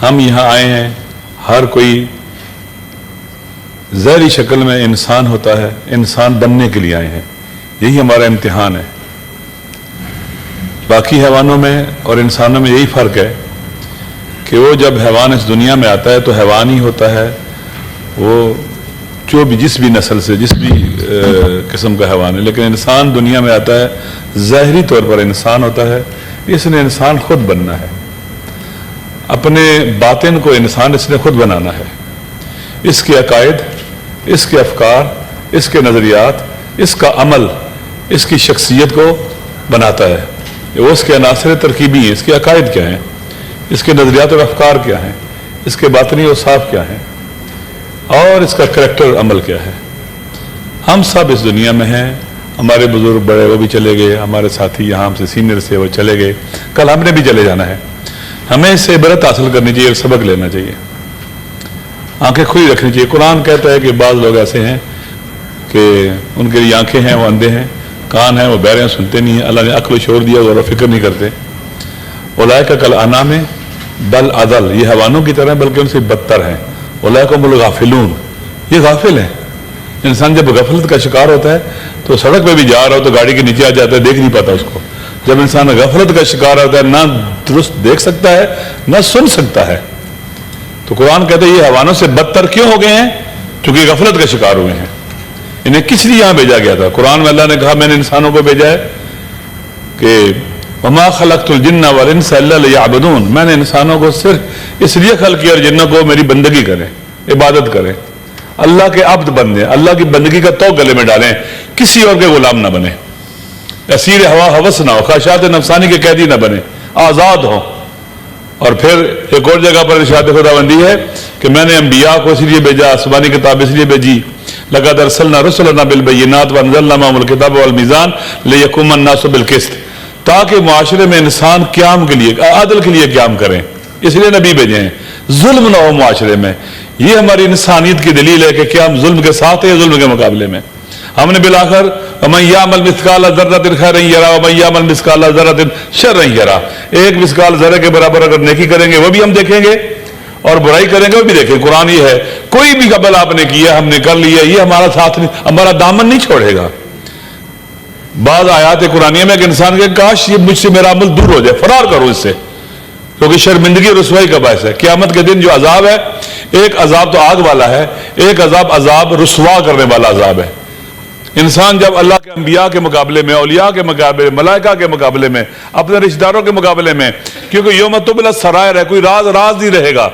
ہم یہاں آئے ہیں، ہر کوئی ظاہری شکل میں انسان ہوتا ہے، انسان بننے کے لیے آئے ہیں، یہی ہمارا امتحان ہے۔ باقی حیوانوں میں اور انسانوں میں یہی فرق ہے کہ وہ جب حیوان اس دنیا میں آتا ہے تو حیوان ہی ہوتا ہے، وہ جس بھی نسل سے جس بھی قسم کا حیوان ہے، لیکن انسان دنیا میں آتا ہے ظاہری طور پر انسان ہوتا ہے، اس نے انسان خود بننا ہے، اپنے باطن کو انسان اس نے خود بنانا ہے، اس کے عقائد، اس کے افکار، اس کے نظریات، اس کا عمل اس کی شخصیت کو بناتا ہے۔ وہ اس کے عناصر ترکیبی ہیں، اس کے عقائد کیا ہیں، اس کے نظریات اور افکار کیا ہیں، اس کے باطنی اوصاف کیا ہیں، اور اس کا کریکٹر عمل کیا ہے۔ ہم سب اس دنیا میں ہیں، ہمارے بزرگ بڑے وہ بھی چلے گئے، ہمارے ساتھی یہاں ہم سے سینئر سے وہ چلے گئے، کل ہم نے بھی چلے جانا ہے۔ ہمیں اس سے عبرت حاصل کرنی چاہیے، ایک سبق لینا چاہیے، آنکھیں کھلی رکھنی چاہیے۔ قرآن کہتا ہے کہ بعض لوگ ایسے ہیں کہ ان کے لیے آنکھیں ہیں وہ اندھے ہیں، کان ہیں وہ بہرے ہیں سنتے نہیں ہیں، اللہ نے عقل و شعور دیا غور و فکر نہیں کرتے۔ اولئک کالانعام بل اضل، یہ حیوانوں کی طرح بلکہ ان سے بدتر ہیں۔ اولئک هم الغافلون، یہ غافل ہیں۔ انسان جب غفلت کا شکار ہوتا ہے تو سڑک پہ بھی جا رہا ہو تو گاڑی کے نیچے آ جاتا ہے، دیکھ نہیں پاتا اس کو۔ جب انسان غفلت کا شکار ہوتا ہے نہ درست دیکھ سکتا ہے نہ سن سکتا ہے، تو قرآن کہتا ہے یہ حیوانوں سے بدتر کیوں ہو گئے ہیں؟ چونکہ غفلت کا شکار ہوئے ہیں۔ انہیں کس لیے یہاں بھیجا گیا تھا؟ قرآن میں اللہ نے کہا میں نے انسانوں کو بھیجا ہے کہ وما خلقت الجن والانس الا لیعبدون، میں نے انسانوں کو صرف اس لیے خلق کیا اور جنوں کو میری بندگی کریں، عبادت کریں، اللہ کے عبد بن جائیں، اللہ کی بندگی کا تو گلے میں ڈالیں، کسی اور کے غلام نہ بنے، اسیر ہوا ہوس نہ ہو، خواہشات نفسانی کے قیدی نہ بنے، آزاد ہو۔ اور پھر ایک اور جگہ پر ارشاد خداوندی ہے کہ میں نے انبیاء کو اس لیے بھیجا، آسمانی کتاب اس لیے بھیجی، لقد ارسلنا رسلنا بالبینات وانزلنا معهم الکتاب والمیزان لیقوم الناس بالقسط، تاکہ معاشرے میں انسان قیام کے لیے، عدل کے لیے قیام کریں، اس لیے نبی بھیجے ہیں، ظلم نہ ہو معاشرے میں۔ یہ ہماری انسانیت کی دلیل ہے کہ کیا ہم ظلم کے ساتھ ہیں، ظلم کے مقابلے میں۔ ہم نے بالآخر وَمَن يَعْمَلْ مِثْقَالَ ذَرَّةٍ خَيْرًا يَرَهُ وَمَن يَعْمَلْ مِثْقَالَ ذَرَّةٍ شَرًّا يَرَهُ، ایک مثقال ذرے کے برابر اگر نیکی کریں گے وہ بھی ہم دیکھیں گے، اور برائی کریں گے وہ بھی دیکھیں۔ قرآن یہ ہے کوئی بھی قبل آپ نے کیا ہم نے کر لیا، یہ ہمارا ساتھ نہیں، ہمارا دامن نہیں چھوڑے گا۔ بعض آیات قرآنیہ میں کہ انسان کے کاش یہ مجھ سے میرا عمل دور ہو جائے، فرار کرو اس سے، کیونکہ شرمندگی اور رسوائی کا باعث ہے۔ قیامت کے دن جو عذاب ہے، ایک عذاب تو آگ والا ہے، ایک عذاب رسوا کرنے والا عذاب ہے۔ انسان جب اللہ کے انبیاء کے مقابلے میں، اولیاء کے مقابلے میں، ملائکہ کے مقابلے میں، اپنے رشتہ داروں کے مقابلے میں، کیونکہ یوم تبلی السرائر ہے، کوئی راز نہیں رہے گا،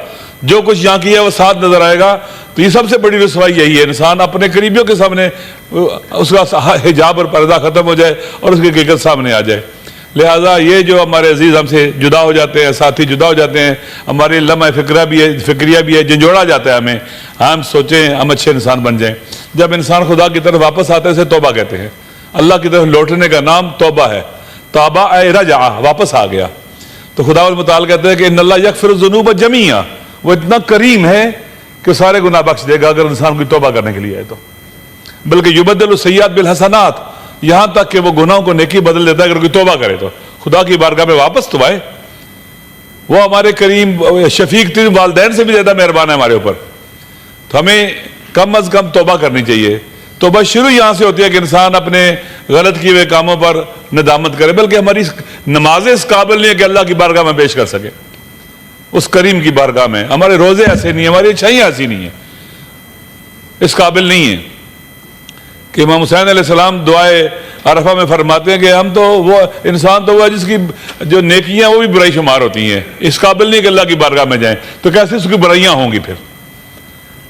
جو کچھ یہاں کیا ہے وہ ساتھ نظر آئے گا، تو یہ سب سے بڑی رسوائی یہی ہے، انسان اپنے قریبیوں کے سامنے اس کا حجاب اور پردہ ختم ہو جائے اور اس کی حقیقت سامنے آ جائے۔ لہٰذا یہ جو ہمارے عزیز ہم سے جدا ہو جاتے ہیں، ساتھی جدا ہو جاتے ہیں، ہماری لمحہ فکریہ بھی ہے، جھنجھوڑا جاتا ہے ہمیں، ہم سوچیں ہم اچھے انسان بن جائیں۔ جب انسان خدا کی طرف واپس آتا ہے اسے توبہ کہتے ہیں، اللہ کی طرف لوٹنے کا نام توبہ ہے، توبہ اے رجع، واپس آ گیا۔ تو خدا المتعال کہتے ہیں کہ ان اللہ یغفر الذنوب جمیعا، وہ اتنا کریم ہے کہ سارے گناہ بخش دے گا اگر انسان کوئی توبہ کرنے کے لیے ہے تو، بلکہ یبدل السیئات بالحسنات، یہاں تک کہ وہ گناہوں کو نیکی بدل دیتا ہے اگر کوئی توبہ کرے تو۔ خدا کی بارگاہ میں واپس تو آئے، وہ ہمارے کریم شفیق ترین والدین سے بھی زیادہ مہربان ہے ہمارے اوپر، تو ہمیں کم از کم توبہ کرنی چاہیے۔ توبہ شروع یہاں سے ہوتی ہے کہ انسان اپنے غلط کیے ہوئے کاموں پر ندامت کرے، بلکہ ہماری نمازیں اس قابل نہیں ہے کہ اللہ کی بارگاہ میں پیش کر سکے، اس کریم کی بارگاہ میں۔ ہمارے روزے ایسے نہیں ہیں، ہماری اچھائیاں ایسی نہیں ہیں، اس قابل نہیں ہیں کہ امام حسین علیہ السلام دعائے عرفہ میں فرماتے ہیں کہ ہم تو وہ انسان تو وہ ہے جس کی جو نیکیاں وہ بھی برائی شمار ہوتی ہیں، اس قابل نہیں کہ اللہ کی بارگاہ میں جائیں، تو کیسے اس کی برائیاں ہوں گی پھر؟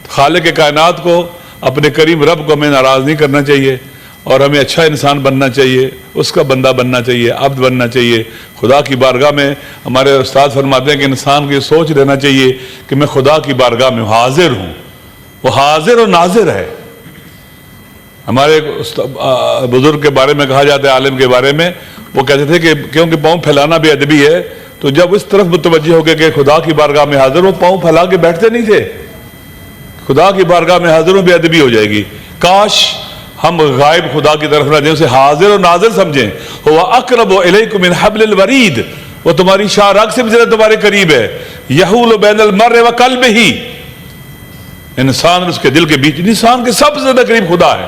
خالق کائنات کو، اپنے کریم رب کو ہمیں ناراض نہیں کرنا چاہیے، اور ہمیں اچھا انسان بننا چاہیے، اس کا بندہ بننا چاہیے، عبد بننا چاہیے خدا کی بارگاہ میں۔ ہمارے استاد فرماتے ہیں کہ انسان کو یہ سوچ لینا چاہیے کہ میں خدا کی بارگاہ میں حاضر ہوں، وہ حاضر و ناظر ہے۔ ہمارے بزرگ کے بارے میں کہا جاتا ہے، عالم کے بارے میں، وہ کہتے تھے کہ کیونکہ پاؤں پھیلانا بھی ادبی ہے، تو جب اس طرف متوجہ ہو کے کہ خدا کی بارگاہ میں حاضر ہوں، پاؤں پھیلا کے بیٹھتے نہیں تھے، خدا کی بارگاہ میں حاضر ہوں بے ادبی ہو جائے گی۔ کاش ہم غائب خدا کی طرف نہ جائیں، اسے حاضر و ناظر سمجھیں۔ هو اقرب الیکم من حبل الورید، وہ تمہاری شاہ رگ سے بھی زیادہ تمہارے قریب ہے۔ یحول بین المرء و قلبہ، انسان اور اس کے دل کے بیچ، انسان کے سب سے زیادہ قریب خدا ہے.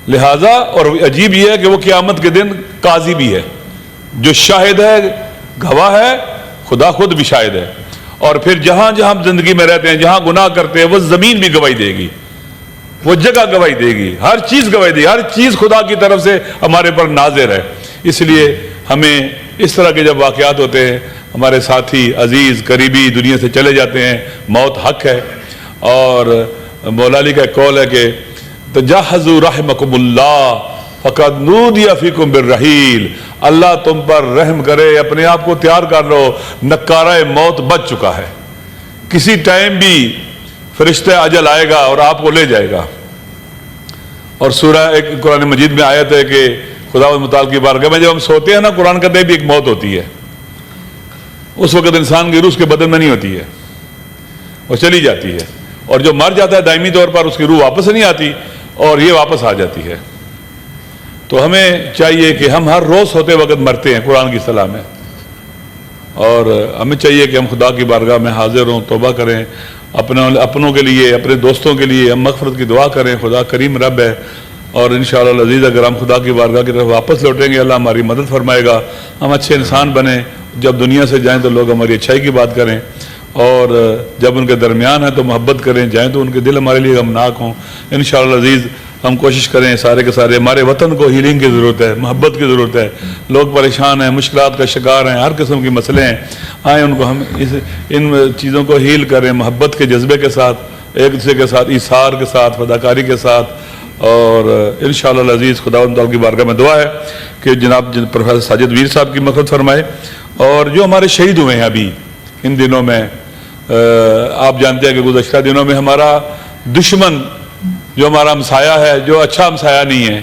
لہذا اور عجیب یہ ہے کہ وہ قیامت کے دن قاضی بھی ہے، جو شاہد ہے، گواہ ہے، خدا خود بھی شاہد ہے. اور پھر جہاں جہاں ہم زندگی میں رہتے ہیں، جہاں گناہ کرتے ہیں، وہ زمین بھی گواہی دے گی، وہ جگہ گواہی دے گی، ہر چیز گواہی دے گی، ہر چیز خدا کی طرف سے ہمارے پر ناظر ہے. اس لیے ہمیں اس طرح کے جب واقعات ہوتے ہیں، ہمارے ساتھی عزیز قریبی دنیا سے چلے جاتے ہیں، موت حق ہے. اور مولا علی کا ایک قول ہے کہ تجہزوا رحمکم اللہ فقد نودی فیکم بالرحیل، اللہ تم پر رحم کرے، اپنے آپ کو تیار کر لو، نکارہ موت بچ چکا ہے، کسی ٹائم بھی فرشتہ اجل آئے گا اور آپ کو لے جائے گا. اور سورہ ایک قرآن مجید میں آیت ہے کہ خداوند متعال کی بارگاہ میں جب ہم سوتے ہیں نا، قرآن کہتے ہیں بھی ایک موت ہوتی ہے، اس وقت انسان کی روح اس کے بدن میں نہیں ہوتی ہے، وہ چلی جاتی ہے. اور جو مر جاتا ہے دائمی طور پر، اس کی روح واپس نہیں آتی اور یہ واپس آ جاتی ہے. تو ہمیں چاہیے کہ ہم ہر روز ہوتے وقت مرتے ہیں قرآن کی اصطلاح میں، اور ہمیں چاہیے کہ ہم خدا کی بارگاہ میں حاضر ہوں، توبہ کریں، اپنوں کے لیے، اپنے دوستوں کے لیے ہم مغفرت کی دعا کریں. خدا کریم رب ہے، اور انشاءاللہ العزیز اگر ہم خدا کی بارگاہ کی طرف واپس لوٹیں گے، اللہ ہماری مدد فرمائے گا. ہم اچھے انسان بنیں، جب دنیا سے جائیں تو لوگ ہماری اچھائی کی بات کریں، اور جب ان کے درمیان ہیں تو محبت کریں، جائیں تو ان کے دل ہمارے لیے غمناک ہوں. انشاءاللہ العزیز ہم کوشش کریں سارے کے سارے. ہمارے وطن کو ہیلنگ کی ضرورت ہے، محبت کی ضرورت ہے. لوگ پریشان ہیں، مشکلات کا شکار ہیں، ہر قسم کی مسئلے ہیں. آئیں ان کو ہم ان چیزوں کو ہیل کریں، محبت کے جذبے کے ساتھ، ایک دوسرے کے ساتھ، ایثار کے ساتھ، فداکاری کے ساتھ. اور انشاءاللہ العزیز خداوند تعالیٰ کی بارگاہ میں دعا ہے کہ جناب پروفیسر ساجد ویر صاحب کی مغفرت فرمائے. اور جو ہمارے شہید ہوئے ہیں ابھی ان دنوں میں، آپ جانتے ہیں کہ گزشتہ دنوں میں ہمارا دشمن جو ہمارا ہمسایہ ہے، جو اچھا ہمسایہ نہیں ہے،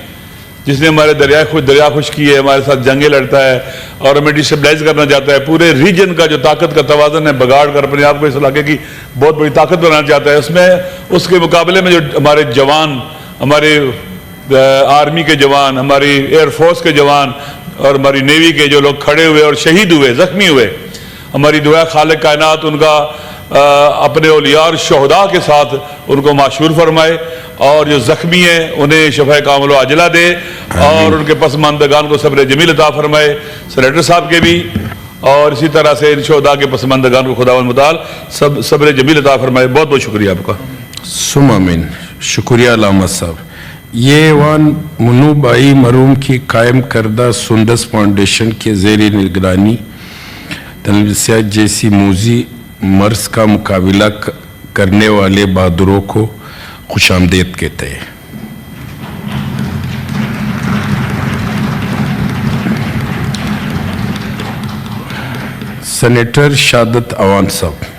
جس نے ہمارے دریا خشک کی ہے، ہمارے ساتھ جنگیں لڑتا ہے اور ہمیں ڈسٹیبلائز کرنا چاہتا ہے، پورے ریجن کا جو طاقت کا توازن ہے بگاڑ کر اپنے آپ کو اس علاقے کی بہت بڑی طاقت بنانا چاہتا ہے. اس کے مقابلے میں جو ہمارے جوان، ہمارے آرمی کے جوان، ہماری ایئر فورس کے جوان اور ہماری نیوی کے جو لوگ کھڑے ہوئے اور شہید ہوئے، زخمی ہوئے، ہماری دعا خالق کائنات ان کا اپنے اولیاء اور شہداء کے ساتھ ان کو معشور فرمائے، اور جو زخمی ہیں انہیں شفا کامل و عاجلہ دے، اور ان کے پسماندگان کو صبر جمیل عطا فرمائے، سینیٹر صاحب کے بھی، اور اسی طرح سے ان شہداء کے پسماندگان کو خداوند متعال صبر جمیل عطا فرمائے. بہت بہت شکریہ آپ کا. سم آمین. شکریہ علامہ صاحب. یہ ایوان منو بائی مرحوم کی قائم کردہ سندس فاؤنڈیشن کے زیر نگرانی تنویسیات جیسی موذی مرض کا مقابلہ کرنے والے بہادروں کو خوش آمدید کہتے ہیں. سینیٹر شہادت اوان صاحب.